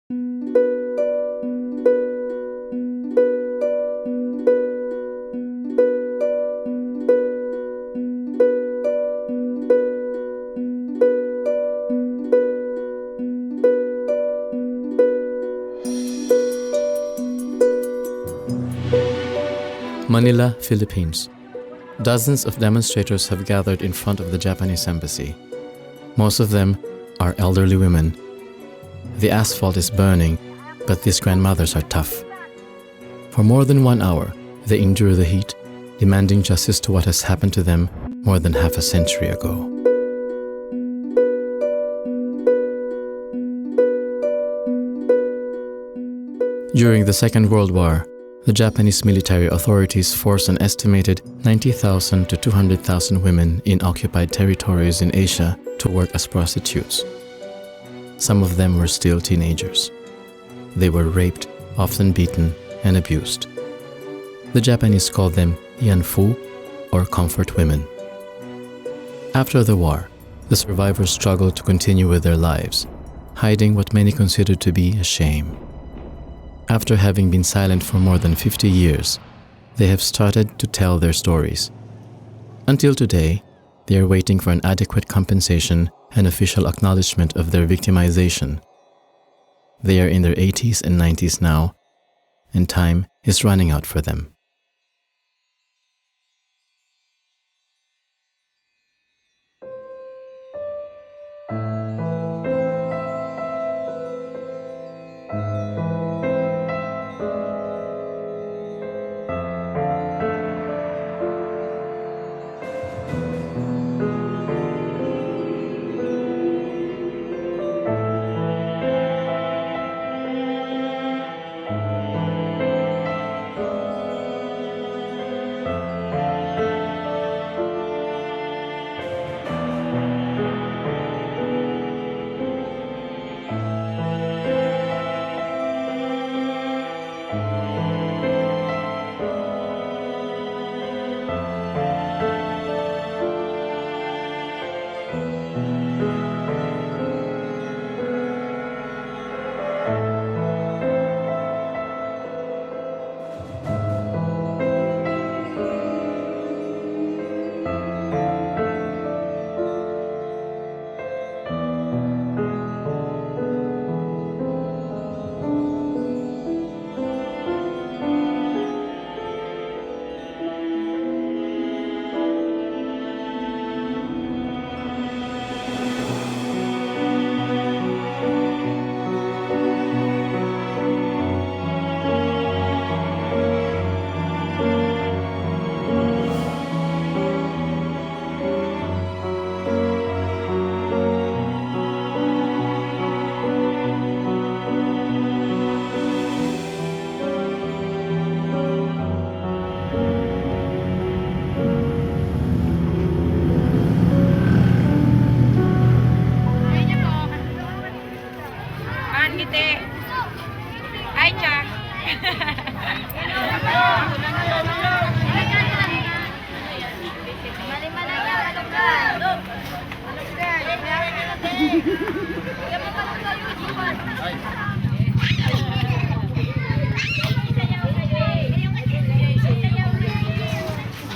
Manila, Philippines. Dozens of demonstrators have gathered in front of the Japanese embassy. Most of them are elderly women. The asphalt is burning, but these grandmothers are tough. For more than 1 hour, they endure the heat, demanding justice to what has happened to them more than half a century ago. During the Second World War, the Japanese military authorities forced an estimated 90,000 to 200,000 women in occupied territories in Asia to work as prostitutes. Some of them were still teenagers. They were raped, often beaten, and abused. The Japanese called them yanfu, or comfort women. After the war, the survivors struggled to continue with their lives, hiding what many considered to be a shame. After having been silent for more than 50 years, they have started to tell their stories. Until today, they are waiting for an adequate compensation and official acknowledgement of their victimization. They are in their 80s and 90s now, and time is running out for them.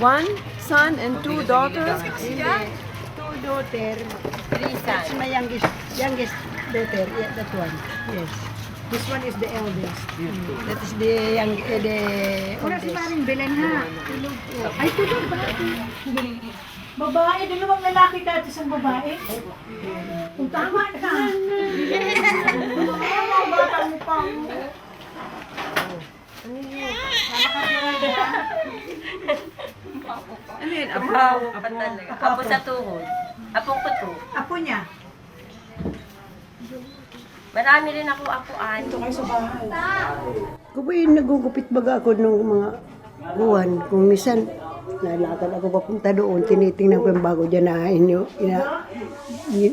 One son and two daughters. Two daughters. That's my youngest daughter. Yeah, that one. Yes. This one is the eldest. That is the Wala si oldest. Maring Belen ha. Ay, tulog ba? Babae, dalawang lalaki dati sa babae. Kung tama ka. Bata mo pa. Ano yun? Apo? Apo sa tuhod. Apong ko to. Apo niya. Marami rin ako apuan. Ito kayo sa bahay. Kung ba yung nagugupit baga ako ng mga buwan, kung minsan nalakad ako papunta doon, tinitingnan ko yung bago dyan na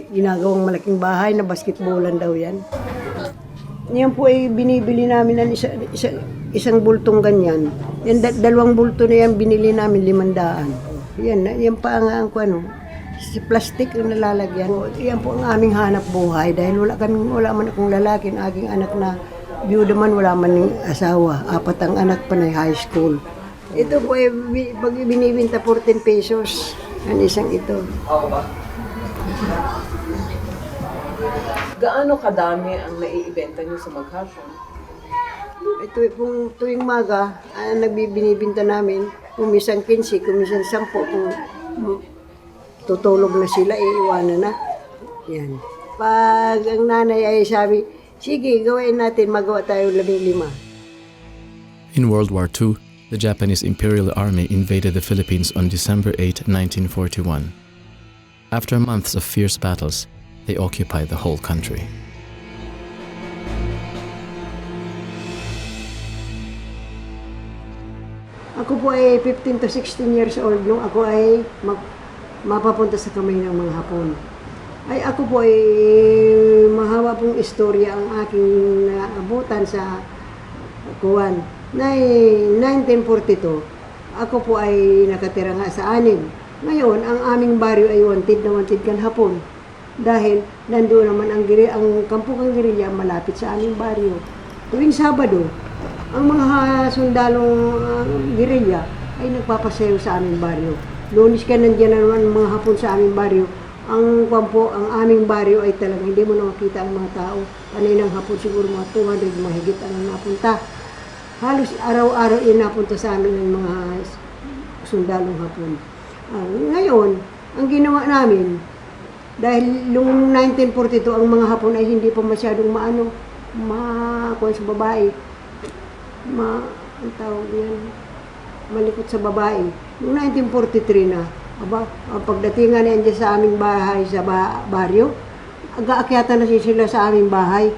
ginagawang malaking bahay na basketballan daw yan. Yan po ay binibili namin ng isang bultong ganyan. Yan, dalawang bulto na yan binili namin 500. Yan pa ang ano. Si plastic ang nalalagyan. Yan po ang aming hanap buhay dahil wala man akong lalaki, ang aking anak na byuda man, wala man ng asawa. 4 ang anak pa na high school. Ito po ay pag binibinta 14 pesos ang isang ito. Gaano kadami ang naiibenta niyo sa maghapon? Ito kung tuwing maga, nagbibinibinta namin, kumisan 15, kumisan 10, kung tutulog na sila, iiwanan na. Yan. Pag ang nanay ay sabi, sige, gawain natin, magawa tayo 15. In World War II, the Japanese Imperial Army invaded the Philippines on December 8, 1941. After months of fierce battles, they occupied the whole country. Ako po ay 15 to 16 years old nung ako ay mapapunta sa kamay ng mga Hapon. Ay ako po ay mahaba pong istorya ang aking naabutan sa Kuwan. Na 1942, ako po ay nakatira nga sa Anig. Ngayon, ang aming baryo ay wanted na wanted kan Hapon. Dahil nandoon naman ang kampukang gerilya malapit sa aming baryo. Tuwing Sabado, ang mga sundalong gerilya ay nagpapasayo sa aming baryo. Lunes ka nandiyan na naman mga Hapon sa aming baryo. Ang aming baryo ay talagang hindi mo na makita ang mga tao. Panay ng Hapon siguro mga 200 mahigit ang napunta. Halos araw-araw napunta sa amin ng mga sundalong Hapon. Ngayon, ang ginawa namin, dahil noong 1942 ang mga Hapon ay hindi pa masyadong kuwan sa babae. Ang tawag yan, malikot sa babae. Noong 1943 na, ang pagdatingan niyan dyan sa aming bahay sa baryo, aga-akyatan na sila sa aming bahay.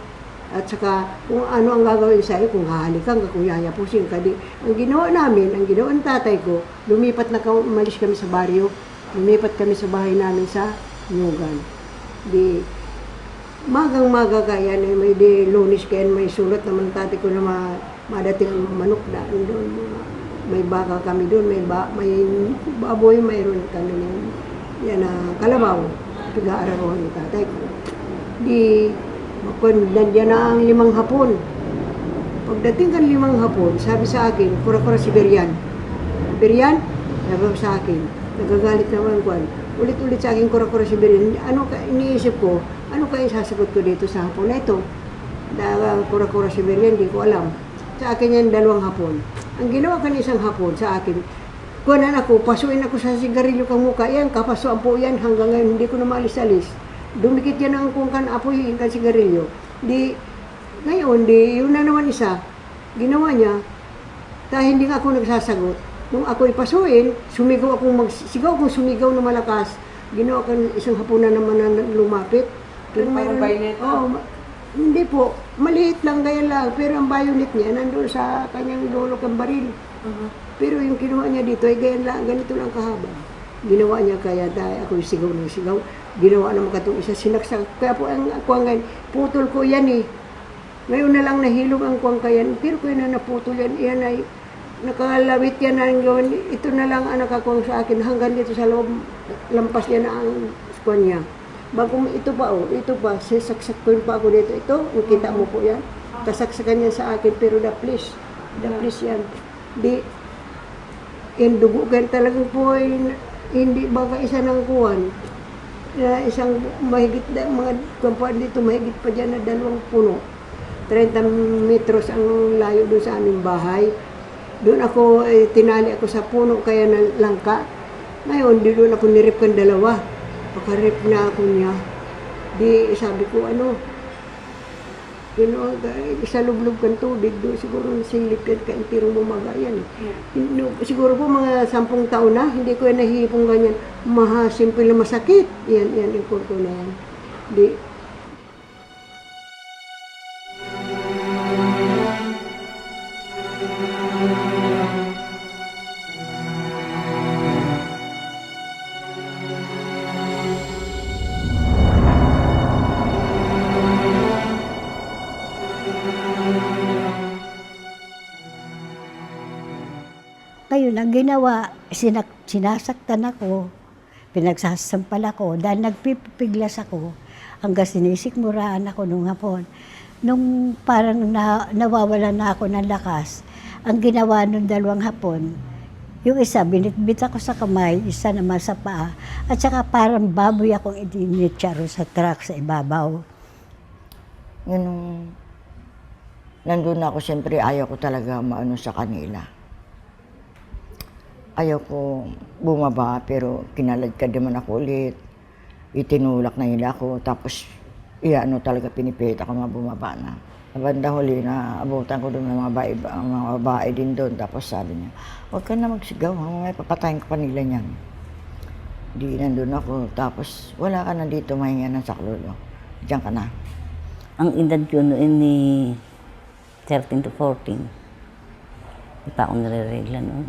At saka kung ano ang gagawin sa iyo, kung hahalikan ka, kung yayapusin ka. Ang ginawa namin, ang ginawa ng tatay ko, umalis kami sa baryo, lumipat kami sa bahay namin sa Nyugan. Magang-maga kaya na may Lunes kaya may sulat naman tatay ko na madating ang manok daan doon. May baka kami doon, may baboy, mayroon kami yan na kalabaw. Pag-aarawan ng tatay ko. Nandiyan na ang 5 Hapon. Pagdating kan 5 Hapon, sabi sa akin, kura-kura Siberian. Siberian? Sabi sa akin, nagagalit naman ko. Ulit-ulit sa akin, kura-kura Siberian. Iniisip ko, ano kaya sasagot ko dito sa Hapon na ito? Kura-kura Siberian, di ko alam. Sa akin yan, 2 Hapon. Ang ginawa kan isang Hapon sa akin, kuwanan ako, pasuin ako sa sigarilyo kang mukha. Yan, kapasuan po yan hanggang ngayon, hindi ko na maalis-alis. Dumikit yan ang kung apoy, kan sigarilyo. Ngayon, yun na naman isa, ginawa niya, dahil hindi nga ako nagsasagot. Nung ako'y pasuin, sumigaw akong sumigaw na malakas. Ginawa ko isang Hapon na naman na lumapit. Pero parang bayonet? Hindi po, maliit lang, gaya lang. Pero ang bayonet niya, nandun sa kanyang lolo kang baril. Pero yung kinuha niya dito, ay ganito lang kahaba. Ginawa niya kaya dahil ako'y sigaw ng sigaw. Ginawa naman katong isa, sinaksak. Kaya po ang kuwang ngayon, putol ko yan eh. Ngayon na lang nahilog ang kuwang kayan, pero ko na naputol yan. Yan ay nakalawit yan na gawin. Ito na lang ang nakakuwang sa akin hanggang dito sa loob. Lampas yan ang kuwang niya. Bago ito pa, sisaksak ko pa ako dito. Ito, nakita mo po yan. Kasaksakan yan sa akin, pero the please yan. Yan dugo, ganyan talagang po hindi baka isa ng kuwan. Isang mahigit, mga kampuan dito, mahigit pa dyan na 2 puno. 30 metros ang layo doon sa aming bahay. Doon ako, tinali ako sa puno kaya ng langka. Ngayon, doon ako nirip kan 2. Pakarip na ako niya. Sabi ko, isa lublog kan tubig doon, siguro silip yan ka intirong bumaga yan. Siguro po mga 10 taon na, hindi ko yan nahihipong ganyan. Simple na masakit. Yan, yung kurko na yan. Ngayon, ang ginawa, sinasaktan ako. Pinagsasampal ako dahil nagpipiglas ako hanggang sinisikmuraan ako nung hapon. Nung parang nawawala na ako ng lakas, ang ginawa nung dalawang hapon, yung isa, binitbit ako sa kamay, isa naman sa paa, at saka parang baboy akong itinitsaro sa truck sa ibabaw. Yun nung nandun ako, siyempre ayaw ko talaga maano sa kanila. Ayaw ko bumaba, pero kinaladkad naman ako ulit. Itinulak na nila ako, tapos talaga pinipilit ako bumaba na. Banda huli na abutan ko doon ng mga babae din doon. Tapos sabi niya, huwag ka na magsigaw, may papatayin ko pa nila niyan. Di nandun ako, tapos wala ka na dito, mahinga ng saklolo. Diyan ka na. Ang edad ko noon ni 13 to 14. Di pa ako nare-regla noon.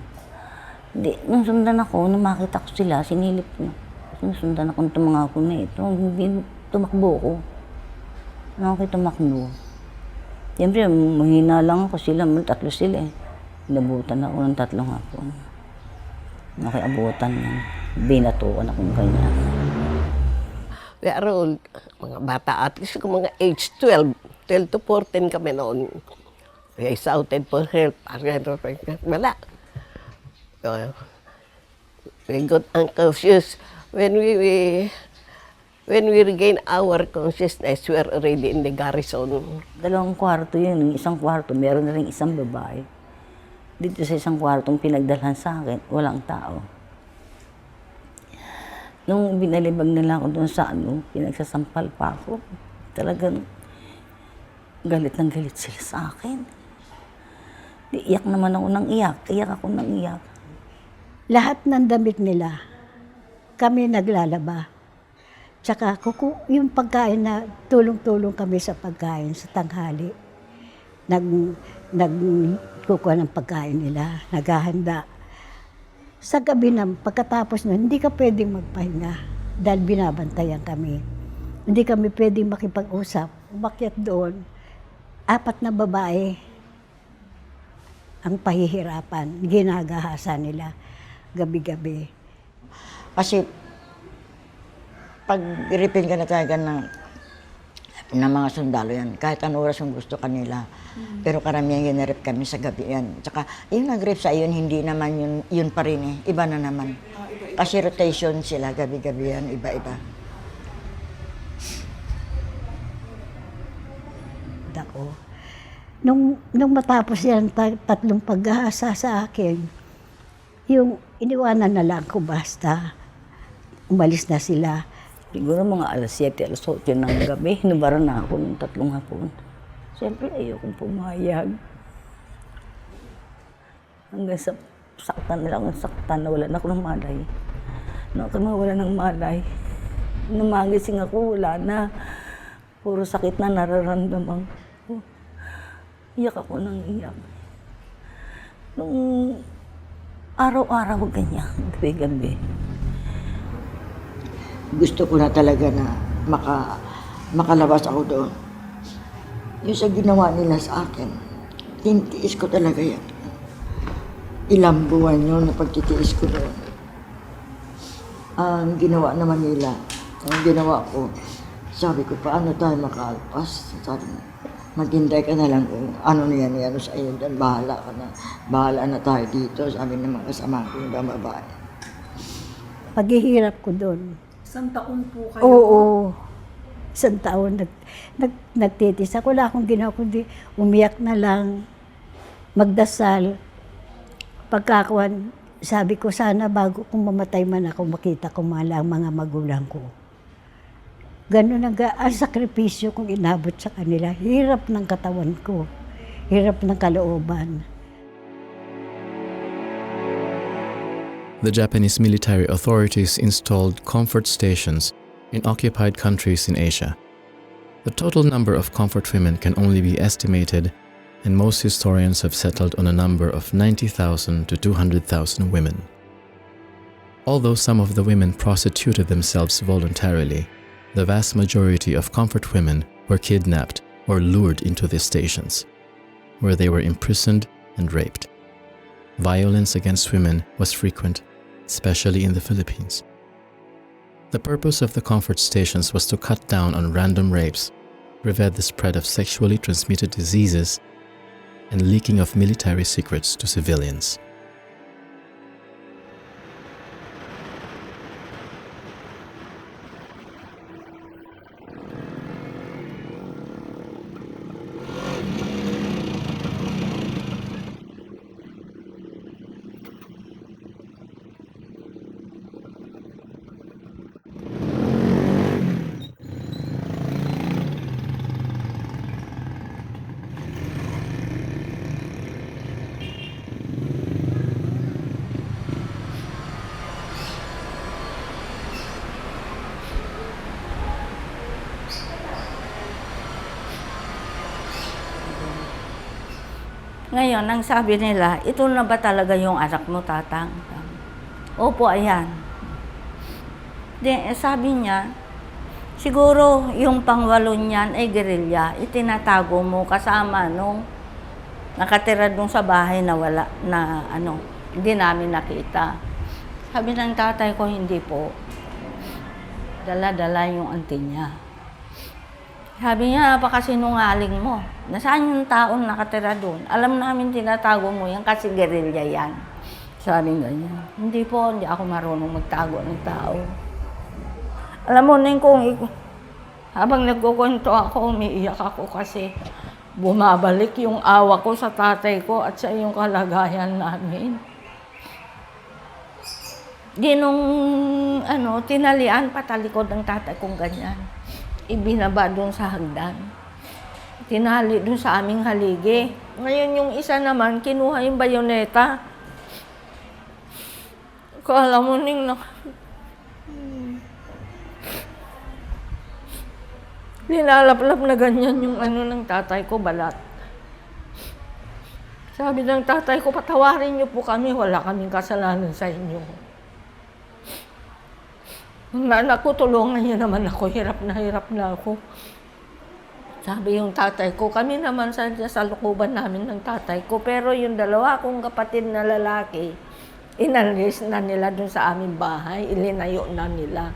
Di, nung sundan ako, nung makita ko sila, sinilip ko. Sundan ako ng mga ako na ito. Hindi tumakbo ko. Ano ako tumakbo? Siyempre, mahina lang ako sila. Tatlo sila eh. Inabutan ako ng 3 hapon. Nakiabutan yan. Binatukan akong ganyan. We are all, mga bata, at least mga age 12 to 14 kami noon. We shouted for help. Wala. We got unconscious. When we regain our consciousness, we are already in the garrison. 2 kwarto yun. Yung isang kwarto, meron na rin isang babae. Dito sa isang kwartong pinagdalhan sa akin, walang tao. Nung binalibag nila ako doon sa pinagsasampal pa ako. Talagang galit ng galit sila sa akin. Iyak naman ako ng iyak. Iyak ako ng iyak. Lahat ng damit nila, kami naglalaba. Tsaka yung pagkain na tulong-tulong kami sa pagkain sa tanghali. Nagkukuha ng pagkain nila, naghahanda. Sa gabi na, pagkatapos nun, hindi ka pwedeng magpahinga dahil binabantayan kami. Hindi kami pwedeng makipag-usap. Umakyat doon, 4 na babae ang pahihirapan, ginagahasa nila gabi-gabi. Kasi pag iripin ka na talaga ng mga sundalo yan, kahit anong oras yung gusto kanila. Pero karamihan ginarip kami sa gabi yan. Tsaka yung nag-rip sa iyon, hindi naman yun pa rin eh. Iba na naman. Kasi rotation sila, gabi-gabi yan, iba-iba. Dako. Nung matapos yan, 3 paghahasa sa akin, yung iniwanan na lang ko basta. Umalis na sila. Siguro mga alas 7, alas 8 ng gabi, hinubaran na ako ng 3 hapon. Siyempre, ayokong pumayag. Hanggang sa saktan nila akong saktan, nawalan ako ng malay. Nung ako nawala ng malay, namagising ako, wala na. Puro sakit na nararamdaman ko. Iyak ako ng iyak. Nung araw-araw ganyan, gabi-gabi. Gusto ko na talaga na makalabas ako doon. Yung sa ginawa nila sa akin, tinitiis ko talaga yan. Ilang buwan yun na pagtitiis ko doon. Ang ginawa naman nila, ang ginawa ko, sabi ko, paano tayo makaalpas? Sabi na, maghintay ka na lang kung ano niyan sa iyo, dan bahala ka na. Bahala na tayo dito, sabi ng mga kasama ko yung babae. Paghihirap ko doon. 1 taon po kayo? Oo. 1 taon nagtitis. Ako wala akong ginawa kundi umiyak na lang, magdasal. Pagkakuan, sabi ko sana bago kung mamatay man ako, makita ko ang mga magulang ko. Ganun ang sakripisyo kong inabot sa kanila. Hirap ng katawan ko. Hirap ng kalooban. The Japanese military authorities installed comfort stations in occupied countries in Asia. The total number of comfort women can only be estimated, and most historians have settled on a number of 90,000 to 200,000 women. Although some of the women prostituted themselves voluntarily, the vast majority of comfort women were kidnapped or lured into these stations, where they were imprisoned and raped. Violence against women was frequent, especially in the Philippines. The purpose of the comfort stations was to cut down on random rapes, prevent the spread of sexually transmitted diseases, and leaking of military secrets to civilians. Ngayon, ang sabi nila, ito na ba talaga yung anak mo, Tatang? Opo, ayan. Sabi niya, siguro yung pangwalo niyan ay gerilya. Itinatago mo kasama nung nakatira dun sa bahay na wala, na hindi namin nakita. Sabi ng tatay ko, hindi po. Dala-dala yung auntie niya. Sabi niya, napakasinungaling mo. Nasaan yung taon nakatira doon? Alam namin tinatago mo yan kasi gerilya yan. Sabi ganyan. Hindi po, hindi ako marunong magtago ng tao. Alam mo, Neng, habang nagkukwento ako, umiiyak ako kasi bumabalik yung awa ko sa tatay ko at sa yung kalagayan namin. Di nung tinalian patalikod ng tatay kong ganyan. Ibinaba doon sa hagdan. Tinali doon sa aming haligi. Ngayon yung isa naman, kinuha yung bayoneta. Kala mo, Ning, Nilalaplap na ganyan yung ng tatay ko, balat. Sabi ng tatay ko, patawarin niyo po kami, wala kaming kasalanan sa inyo. Mga anak ko, tulungan niyo naman ako, hirap na ako. Sabi yung tatay ko, kami naman sa lukuban namin ng tatay ko, pero yung dalawa kong kapatid na lalaki, inalis na nila dun sa aming bahay, ilinayo na nila.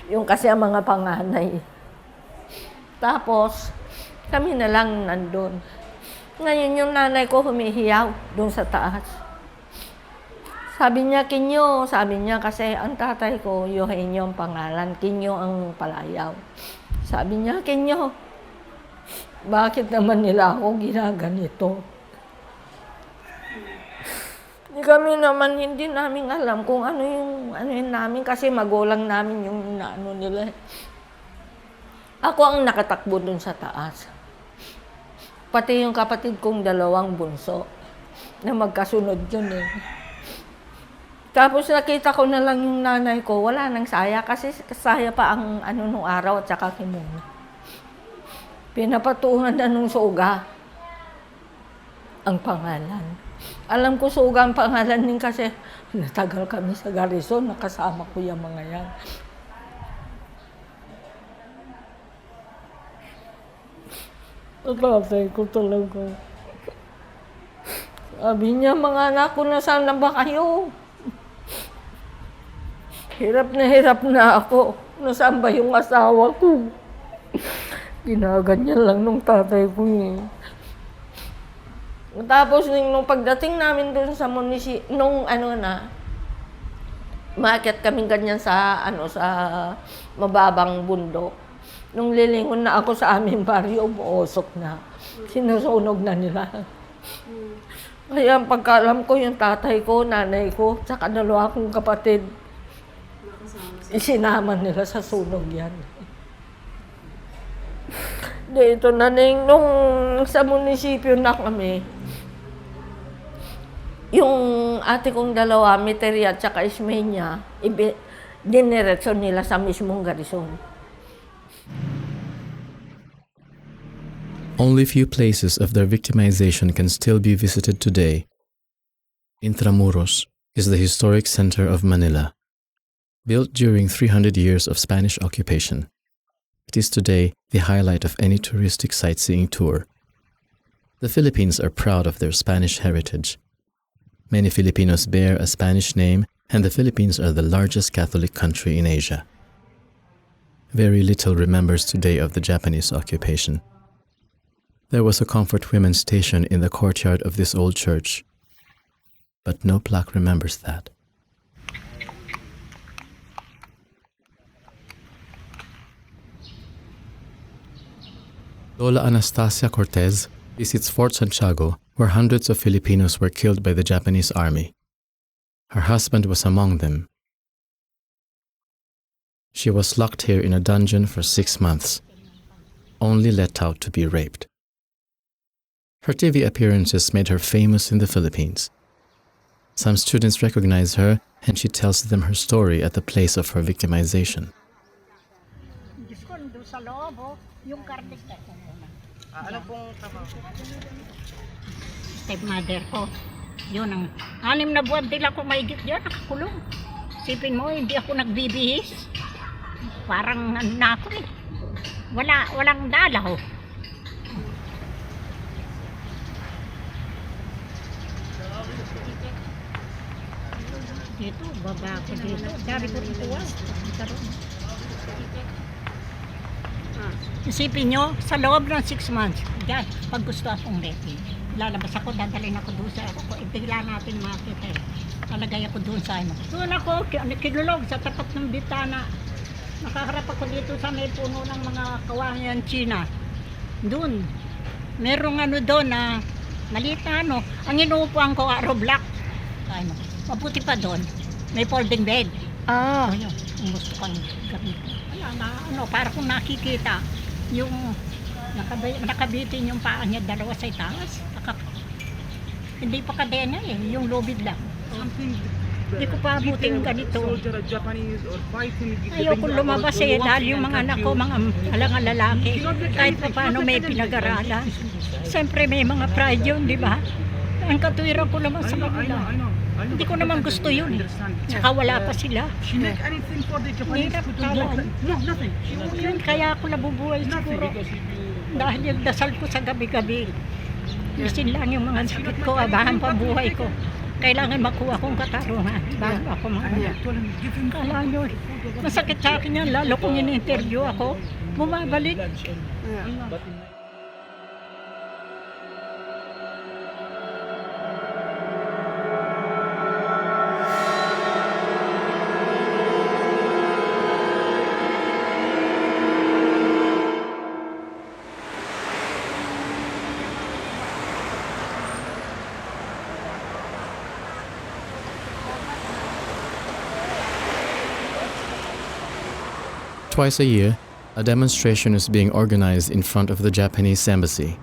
Yung kasi ang mga panganay. Tapos, kami na lang nandun. Ngayon yung nanay ko humihiyaw dun sa taas. Sabi niya, Kinyo, sabi niya kasi ang tatay ko, Eugenio ang pangalan, Kinyo ang palayaw. Sabi niya, Kinyo, bakit naman nila ako ginaganito? Hindi namin alam kung ano yung namin kasi magulang namin yung nila. Ako ang nakatakbo dun sa taas. Pati yung kapatid kong dalawang bunso na magkasunod yun eh. Tapos nakita ko na lang yung nanay ko, wala nang saya kasi saya pa ang nung araw at saka kimona. Pinapatungan na nung suga ang pangalan. Alam ko suga ang pangalan din kasi natagal kami sa garrison, nakasama ko yung mga yan. Tatay ko talaga. Sabi niya, mga anak ko, nasaan na ba kayo? Hirap na ako. Nasaan ba yung asawa ko? Ginaganyan lang nung tatay ko eh. Tapos nung pagdating namin doon sa maakyat kami ganyan sa mababang bundok. Nung lilingon na ako sa aming baryo, umuusok na. Sinusunog na nila. Kaya ang pagkaalam ko, yung tatay ko, nanay ko, tsaka dalawa kong kapatid, isinama nila sa sunog yan. Dito na Neng, nung sa munisipyo na kami, yung ate kong dalawa, Meteria at tsaka Ismenia, diniretso nila sa mismong garrison. Only few places of their victimization can still be visited today. Intramuros is the historic center of Manila. Built during 300 years of Spanish occupation, it is today the highlight of any touristic sightseeing tour. The Philippines are proud of their Spanish heritage. Many Filipinos bear a Spanish name, and the Philippines are the largest Catholic country in Asia. very little remembers today of the Japanese occupation. There was a Comfort Women's station in the courtyard of this old church, but no plaque remembers that. Lola Anastasia Cortez visits Fort Santiago, where hundreds of Filipinos were killed by the Japanese army. Her husband was among them. She was locked here in a dungeon for 6 months, only let out to be raped. Her TV appearances made her famous in the Philippines. Some students recognize her, and she tells them her story at the place of her victimization. Stepmother ko. Yun ang 6 na buwan din ako maigit dyan, nakakulong. Sipin mo, hindi ako nagbibihis. Parang ano na ako eh. Walang dalaw. Dito, baba ako dito. Dari ko tutuwa. Isipin nyo, sa loob ng 6 months, dyan, pag gusto akong ready, lalabas ako, dadalhin ako doon sa ako. Bigla natin makita eh. Talagay ako doon sa ano. Doon ako, kinulog sa tapat ng bitana. Nakaharap ako dito sa may puno ng mga kawayan China. Doon. Merong ano doon na maliit na ano. Ang inuupuan ko, araw black. Ano, mabuti pa doon. May folding bed. Ayun, kung gusto kang gamitin. Ano, para kung nakikita, yung nakabitin yung paa niya dalawa sa itaas. Hindi pa kadena eh, yung lubid lang. Hindi ko pa abutin ganito. Ayoko lumabas eh, dahil yung mga anak ko, mga alangang lalaki, kahit pa paano may pinag-aralan. Siyempre may mga pride yun, di ba? Ang katuwiran ko naman sa kanila. Hindi ko naman gusto yun. Tsaka wala pa sila. Hirap talaga. Yun, kaya ako nabubuhay siguro. Dahil yung dasal ko sa gabi-gabi. Isin lang yung mga sakit ko, abahan pa buhay ko. Kailangan makuha kong katarungan bago ako mga. Kala nyo, masakit sa akin yan, lalo kung in-interview ako, bumabalik. Twice a year, a demonstration is being organized in front of the Japanese embassy.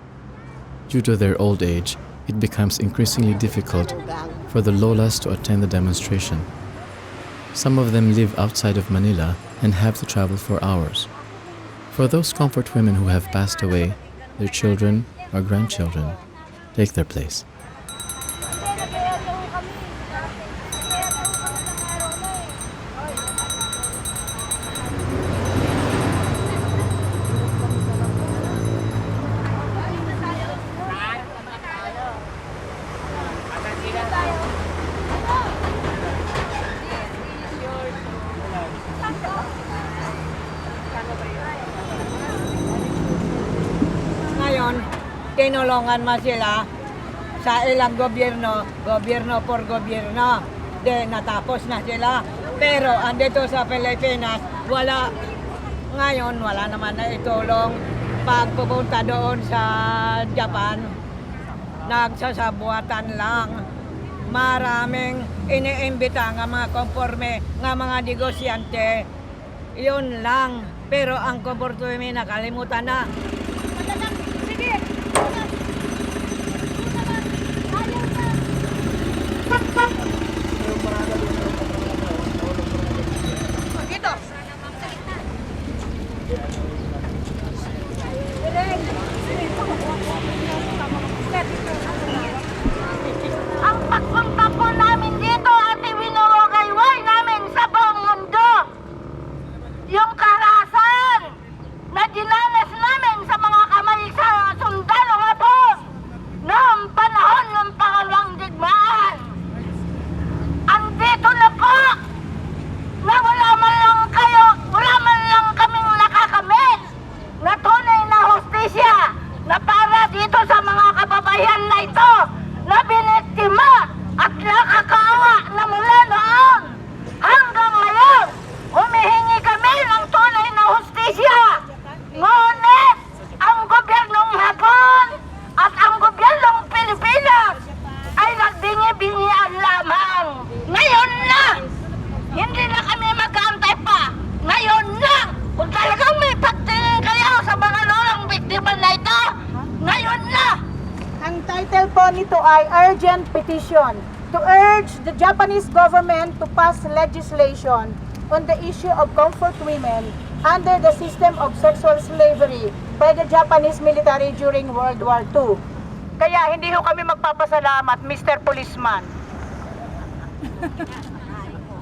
Due to their old age, it becomes increasingly difficult for the Lolas to attend the demonstration. Some of them live outside of Manila and have to travel for hours. For those Comfort Women who have passed away, their children or grandchildren take their place. Ngayon, tinulungan mo sila sa ilang gobyerno, gobyerno por gobyerno. Natapos na sila. Pero andito sa Pilipinas, ngayon wala naman na itulong. Pag pupunta doon sa Japan, nagsasabuatan lang. Maraming iniimbita nga mga konforme, nga mga negosyante. Yun lang. Pero ang Comfort Women nakalimutan na. Ang pagpunta po namin dito at ibinuwagayway namin sa buong mundo yung karahasan na dinanas namin sa ay urgent petition to urge the Japanese government to pass legislation on the issue of comfort women under the system of sexual slavery by the Japanese military during World War II. Kaya hindi ho kami magpapasalamat, Mr. Policeman.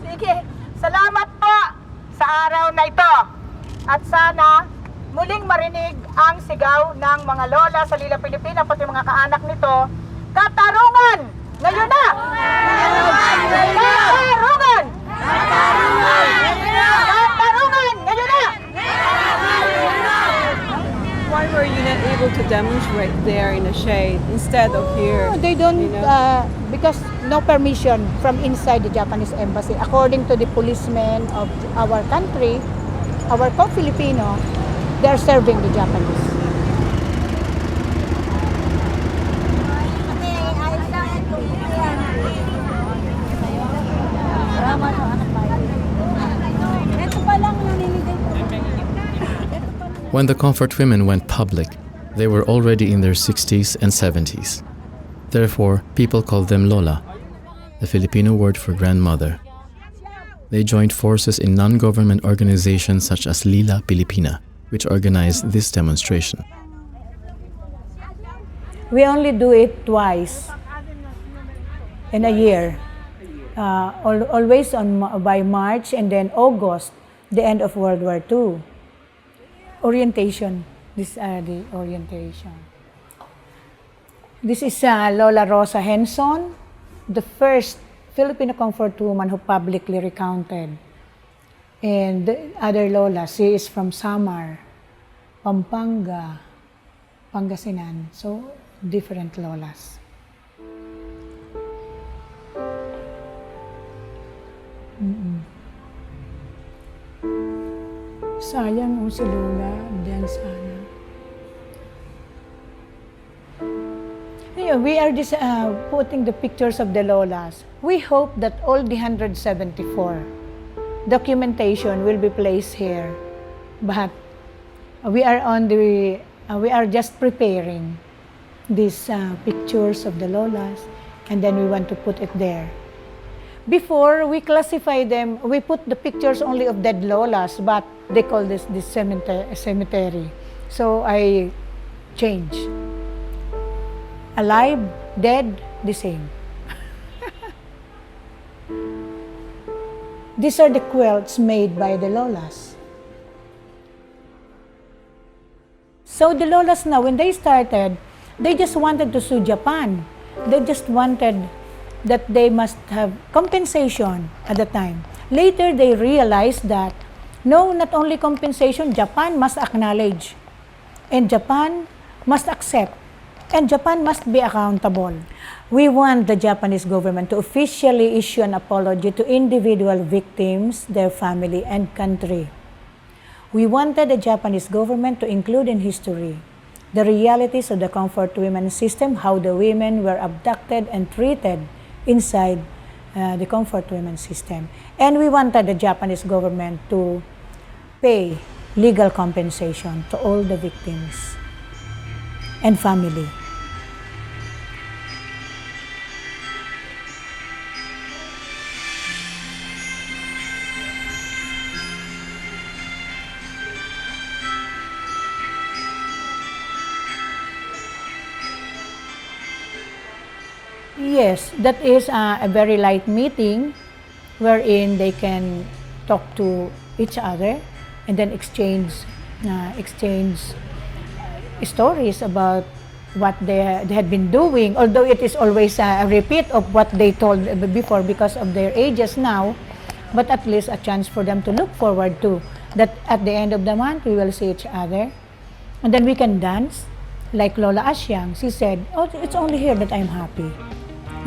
Sige, salamat po sa araw na ito. At sana muling marinig ang sigaw ng mga lola sa Lila Pilipina, pati mga kaanak nito. Katarungan! Ngayon na! Katarungan! Katarungan! Ngayon na! Why were you not able to demonstrate there in the shade instead of here? They don't, because no permission from inside the Japanese embassy. According to the policemen of our country, our co-Filipino, they're serving the Japanese. When the Comfort Women went public, they were already in their 60s and 70s. Therefore, people called them Lola, the Filipino word for grandmother. They joined forces in non-government organizations such as Lila Pilipina, which organized this demonstration. We only do it twice in a year. Always by March and then August, the end of World War II. Orientation. These are the orientation. This is Lola Rosa Henson, the first Filipino comfort woman who publicly recounted. And the other Lola, she is from Samar, Pampanga, Pangasinan. So, different Lolas. Sayang si Lola, diyan sana. We are just putting the pictures of the Lolas. We hope that all the 174 documentation will be placed here. But we are just preparing these pictures of the Lolas, and then we want to put it there. Before, we classify them, we put the pictures only of dead Lolas, but they call this cemetery. So I change. Alive, dead, the same. These are the quilts made by the Lolas. So the Lolas now, when they started, they just wanted to sue Japan. They just wanted that they must have compensation at the time. Later, they realized that, no, not only compensation, Japan must acknowledge, and Japan must accept, and Japan must be accountable. We want the Japanese government to officially issue an apology to individual victims, their family, and country. We wanted the Japanese government to include in history the realities of the comfort women system, how the women were abducted and treated inside the comfort women system. And we wanted the Japanese government to pay legal compensation to all the victims and family. Yes, that is a very light meeting wherein they can talk to each other and then exchange stories about what they had been doing, although it is always a repeat of what they told before because of their ages now, but at least a chance for them to look forward to, that at the end of the month we will see each other and then we can dance like Lola Asyang. She said, oh, it's only here that I'm happy. In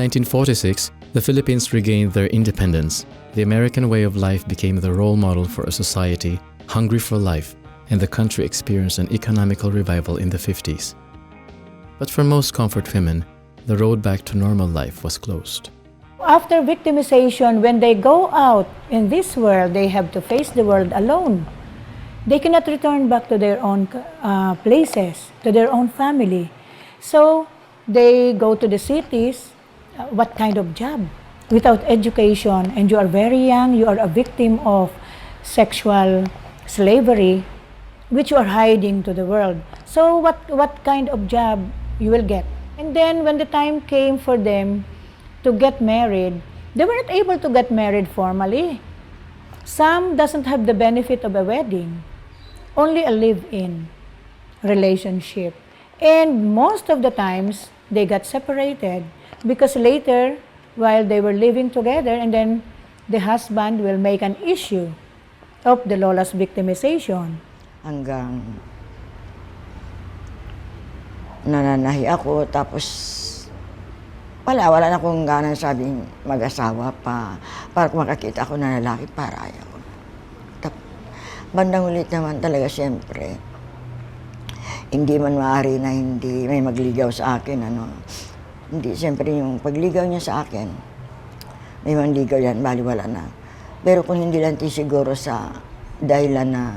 1946, the Philippines regained their independence. The American way of life became the role model for a society hungry for life, and the country experienced an economical revival in the 50s. But for most comfort women, the road back to normal life was closed. After victimization, when they go out in this world, they have to face the world alone. They cannot return back to their own places, to their own family. So they go to the cities. What kind of job? Without education, and you are very young, you are a victim of sexual slavery, which you are hiding to the world. So what kind of job you will get? And then when the time came for them to get married, they were not able to get married formally. Some doesn't have the benefit of a wedding, only a live-in relationship. And most of the times, they got separated because later, while they were living together, and then the husband will make an issue of the lola's victimization. Hanggang nananahi ako, tapos wala na akong ganang sabing mag-asawa pa. Para makakita ako na lalaki, para ayaw. Bandang ulit naman talaga, siyempre, hindi man maaari na hindi may magligaw sa akin, Hindi, siyempre yung pagligaw niya sa akin, may manligaw yan, baliwala na. Pero kung hindi lang siguro sa dahilan na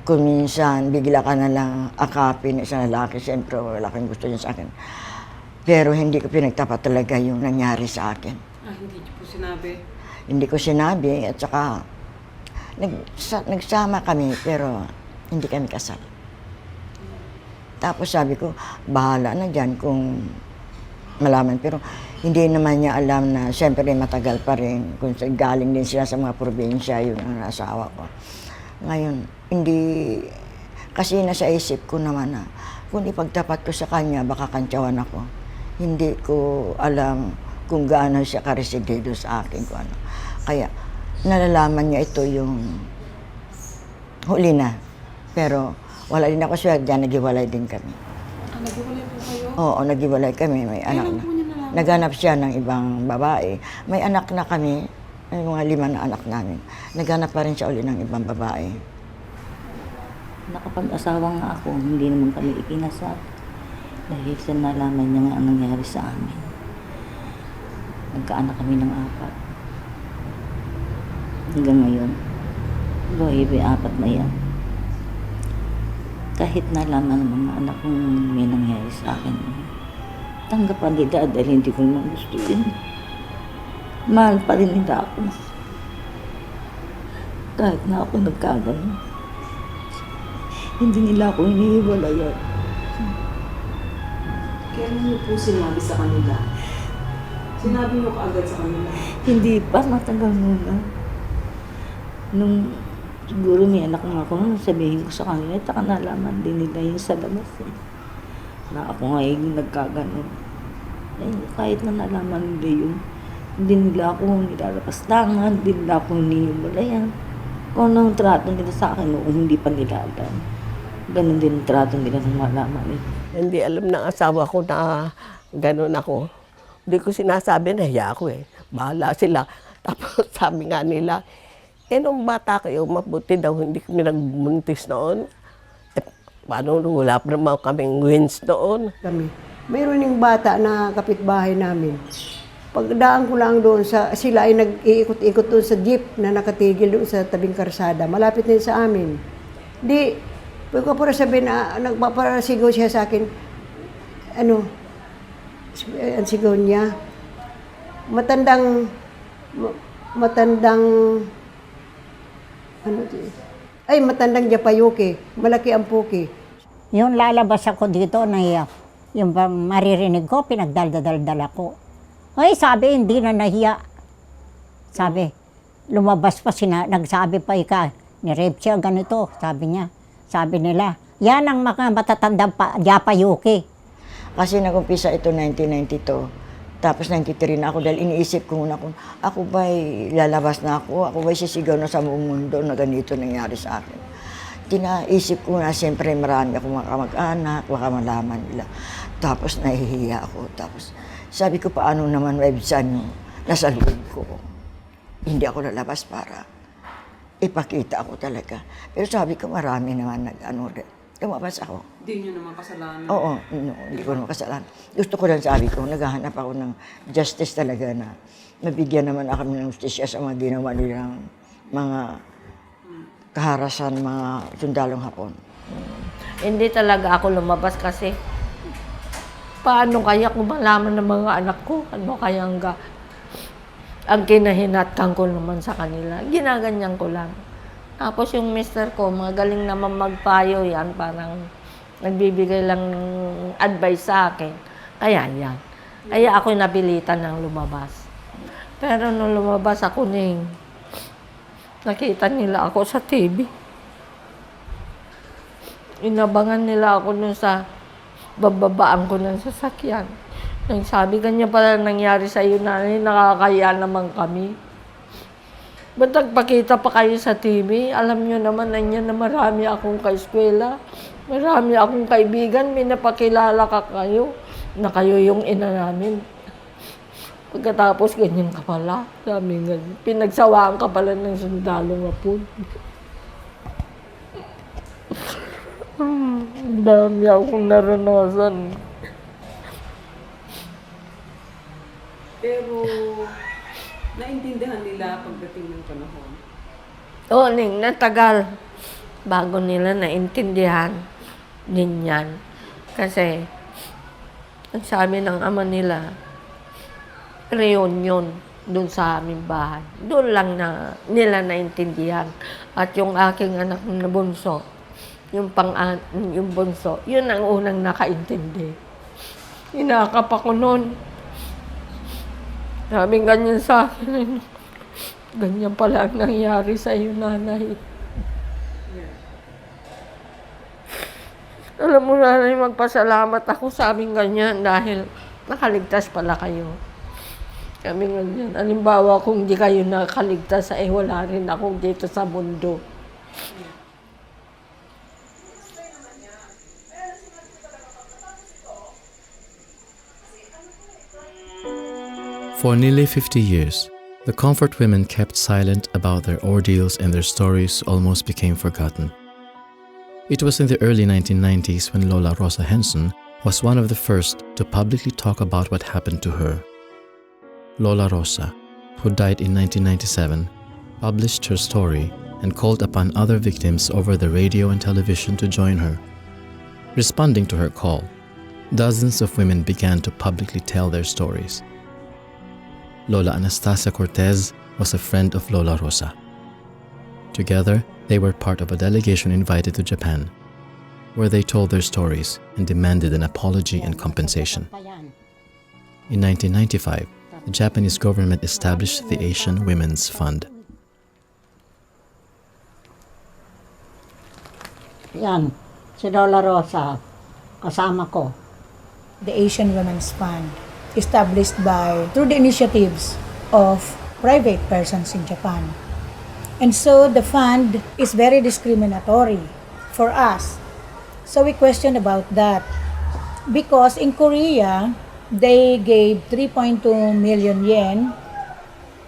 kung minsan bigla ka na lang akapin isang lalaki, siyempre wala kang gusto niya sa akin. Pero hindi ko pinagtapat talaga yung nangyari sa akin. Hindi niyo po sinabi? Hindi ko sinabi, at saka nagsama kami pero hindi kami kasal. Tapos sabi ko, bahala na dyan kung malaman. Pero hindi naman niya alam na siyempre matagal pa rin. Kung galing din sila sa mga probinsya, yun ang asawa ko. Ngayon, hindi, kasi nasa isip ko naman na kung ipagtapat ko sa kanya, baka kantsawan ako. Hindi ko alam kung gaano siya karesidido sa akin. Kung ano. Kaya nalalaman niya ito yung huli na. Pero wala din ako siya, dyan naghiwalay din kami. Naghiwalay po kayo? Oo, naghiwalay kami. May anak na. Naghanap siya ng ibang babae. May anak na kami. May mga 5 na anak namin. Naghanap pa rin siya uli ng ibang babae. Nakapag-asawa nga ako, hindi naman kami ikinasal. Dahil sa nalaman niya nga ang nangyari sa amin. Nagkaanak kami ng 4. Hanggang ngayon, buhay ba 4 na yan. Kahit nalaman ng mga anak kong may nangyari sa akin, tanggapan nila dahil hindi ko naman gusto yun. Mahal pa rin nila ako. Kahit na ako nagkagano. Hindi nila ako iniiwalayan. Kailan niyo po sinabi sa kanila? Sinabi niyo kaagad sa kanila? Hindi pa, matagal muna. Nung siguro may anak nga ako, sabihin ko sa kanila, at nalaman din nila yun sa labas. Na ako ngayon nagkagano. Eh, kahit na nalaman nila yun, hindi nila ako nilalapastangan, hindi nila ako hinihiwalayan. Kung anong trato nila sa akin noong hindi pa nila alam. Ganun din ang trato nila nung malaman. Hindi alam ng asawa ko na gano'n ako. Hindi ko sinasabi, nahiya ako eh. Bahala sila. Tapos sabi nga nila, nung bata kayo, mabuti daw, hindi kami nagbuntis noon. Paano wala pa naman kaming wins noon? Mayroon yung bata na kapitbahay namin. Pagdaan ko lang doon, sila ay nag-iikot-ikot doon sa jeep na nakatigil doon sa tabing karsada. Malapit din sa amin. Di, pwede ko para sabihin na nagpaparasigaw siya sa akin. Ang sigaw niya. Matandang, matandang Japayuki. Malaki ang puki. Yung lalabas ako dito, nahiya. Yung maririnig ko, pinagdaldal ako. Ay, sabi, hindi na nahiya. Sabi, lumabas pa nagsabi pa ni-rape siya, ganito, sabi niya. Sabi nila, yan ang mga matatandang Japayuki. Kasi nag-umpisa ito 1992, tapos 93 na ako dahil iniisip ko muna kung ako ba'y lalabas na ako ba'y sisigaw na sa buong mundo na ganito nangyari sa akin. Tinaisip ko na siyempre marami akong mga kamag-anak, baka malaman nila. Tapos nahihiya ako, tapos sabi ko, paano naman website nyo nasa loob ko? Hindi ako lalabas para ipakita ako talaga. Pero sabi ko, marami naman lumabas ako. Hindi nyo naman kasalanan. Oo, no, hindi ko naman kasalanan. Gusto ko lang sabi ko, naghahanap ako ng justice talaga na mabigyan naman ako ng justisya sa mga ginawa nilang mga kaharasan, mga sundalong Hapon. Hindi talaga ako lumabas kasi paano kaya kung malaman ng mga anak ko? Ano kaya ang kinahinatkan ko naman sa kanila? Ginaganyan ko lang. Tapos yung mister ko, magaling naman magpayo yan, parang nagbibigay lang ng advice sa akin. Kaya yan. Kaya ako napilitan ng lumabas. Pero nung lumabas ako nakita nila ako sa TV. Inabangan nila ako nun sa bababaan ko ng sasakyan. Nagsabi, ganyan pala nangyari sa iyo, nanay, nakakaya naman kami. Ba't nagpakita pa kayo sa TV? Alam nyo naman na marami akong kaeskwela, marami akong kaibigan, may napakilala ka kayo, na kayo yung ina namin. Pagkatapos, ganyan ka pala. Sabi nga, pinagsawaan ka pala ng sundalong Hapon. Ang dami akong naranasan. Pero, naintindihan nila pagdating ng panahon? Oo, natagal. Bago nila naintindihan din yan. Kasi, ang sabi ng ama nila, reunion doon sa aming bahay. Doon lang nila naintindihan. At yung aking anak na bunso, yung bunso, yun ang unang nakaintindi. Inakap ako noon. Sabi ganyan sa akin, ganyan pala ang nangyari sa iyo, nanay. Alam mo, nanay, magpasalamat ako sa aming ganyan dahil nakaligtas pala kayo. Kami ganyan. Halimbawa, kung di kayo nakaligtas, wala rin ako dito sa mundo. For nearly 50 years, the Comfort women kept silent about their ordeals and their stories almost became forgotten. It was in the early 1990s when Lola Rosa Henson was one of the first to publicly talk about what happened to her. Lola Rosa, who died in 1997, published her story and called upon other victims over the radio and television to join her. Responding to her call, dozens of women began to publicly tell their stories. Lola Anastasia Cortez was a friend of Lola Rosa. Together, they were part of a delegation invited to Japan, where they told their stories and demanded an apology and compensation. In 1995, the Japanese government established the Asian Women's Fund. Yan, si Lola Rosa, kasama ko. The Asian Women's Fund, established through the initiatives of private persons in Japan. And so the fund is very discriminatory for us. So we question about that. Because in Korea, they gave 3.2 million yen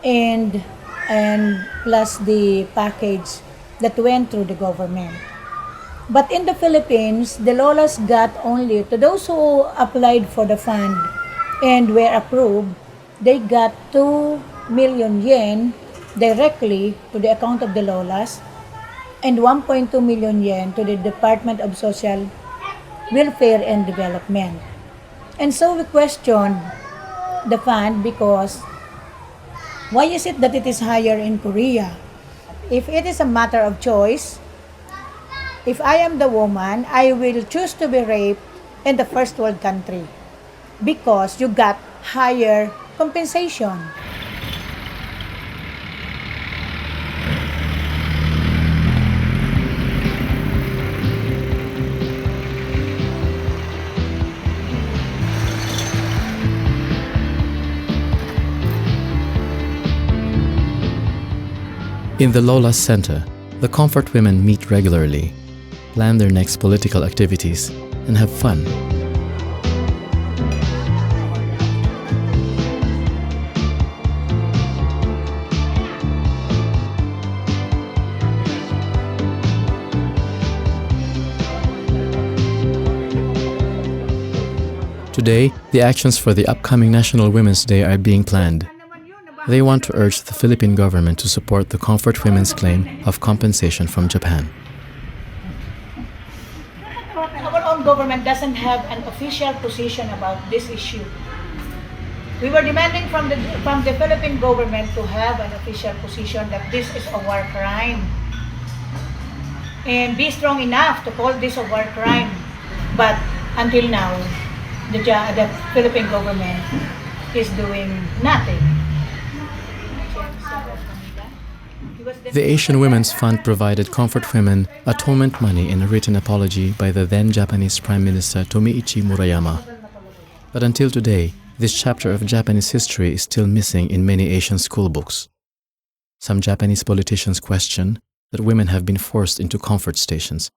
and plus the package that went through the government. But in the Philippines, the Lolas got only, to those who applied for the fund and were approved, they got 2 million yen directly to the account of the Lolas and 1.2 million yen to the Department of Social Welfare and Development. And so we questioned the fund because why is it that it is higher in Korea? If it is a matter of choice, if I am the woman, I will choose to be raped in the first world country because you got higher compensation. In the Lolas Center, the Comfort women meet regularly, plan their next political activities, and have fun. Today, the actions for the upcoming National Women's Day are being planned. They want to urge the Philippine government to support the Comfort Women's claim of compensation from Japan. Our own government doesn't have an official position about this issue. We were demanding from the Philippine government to have an official position that this is a war crime and be strong enough to call this a war crime. But until now, the Philippine government is doing nothing. The Asian Women's Fund provided Comfort Women atonement money in a written apology by the then Japanese Prime Minister Tomiichi Murayama. But until today, this chapter of Japanese history is still missing in many Asian school books. Some Japanese politicians question that women have been forced into comfort stations.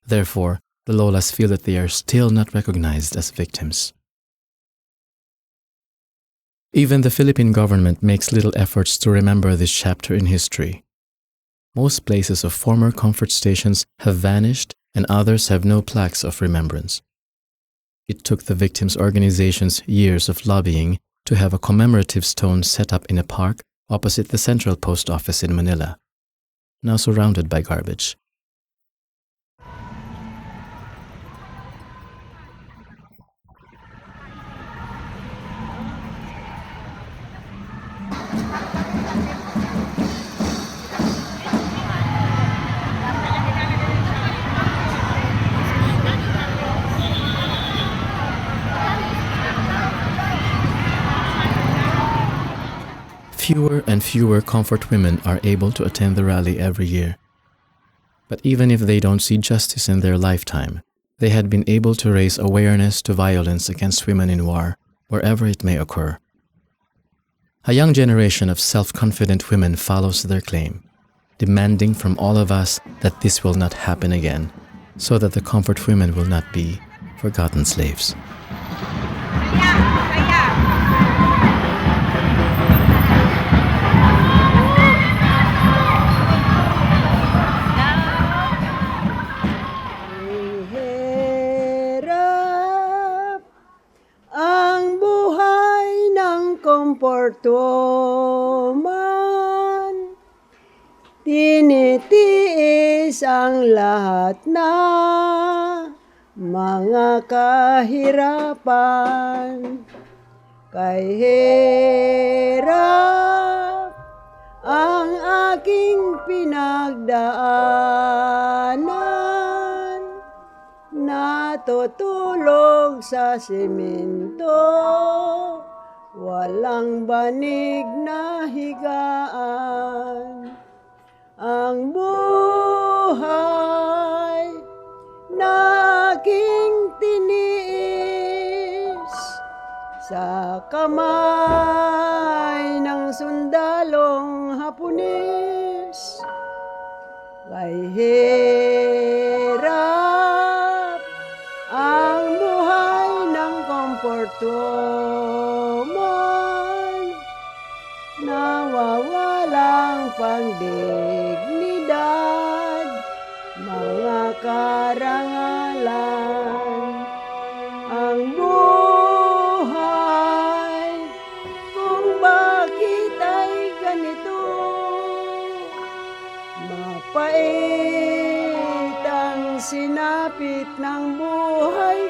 Therefore, the Lolas feel that they are still not recognized as victims. Even the Philippine government makes little efforts to remember this chapter in history. Most places of former comfort stations have vanished and others have no plaques of remembrance. It took the victims' organizations years of lobbying to have a commemorative stone set up in a park opposite the Central Post Office in Manila, now surrounded by garbage. Fewer and fewer comfort women are able to attend the rally every year. But even if they don't see justice in their lifetime, they had been able to raise awareness to violence against women in war, wherever it may occur. A young generation of self-confident women follows their claim, demanding from all of us that this will not happen again, so that the comfort women will not be forgotten slaves. Komporto man, tinitiis ang lahat na mga kahirapan. Kay hirap ang aking pinagdaanan, natutulog sa simento, walang banig na higaan. Ang buhay na aking tiniis sa kamay ng sundalong Hapones. Kay hirap ang buhay ng komporto, nawawalang pangdignidad, mga karangalan. Ang buhay kung bakit ay ganito, mapait ang sinapit ng buhay